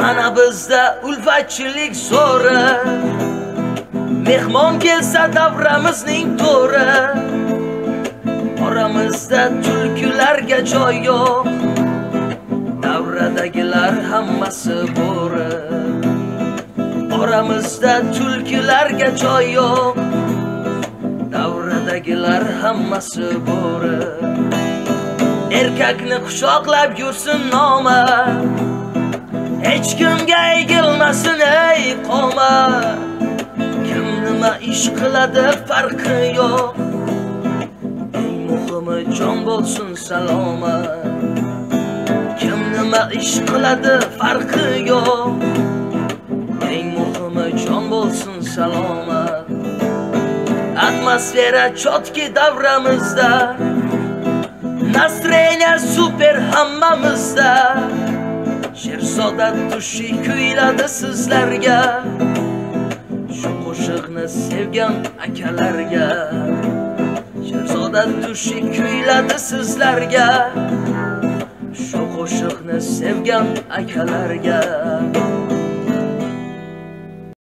Mana bizda ulfatchilik zo'ri, mehmon kelsa davramizning to'ri. Oramizda tulkilarga joy yo'q, davradagilar hammasi bo'ri. Oramizda tulkilarga joy yo'q, davradagilar hammasi bo'ri. Erkakni quchoqlab yursin noma, hech kimga egilmasin ey qoma. Kim nima ish qiladi farqi yo'q, eng muhimi jon bo'lsin salomat. Kim nima ish qiladi farqi yo'q, eng muhimi jon bo'lsin salomat. Atmosfera chotki davramizda, Nastreniya super hammamizda. Sherzod tushi kuyladi sizlarga, shu qo'shiqni sevgan akalarga. Sherzod tushi kuyladi sizlarga, shu qo'shiqni sevgan akalarga.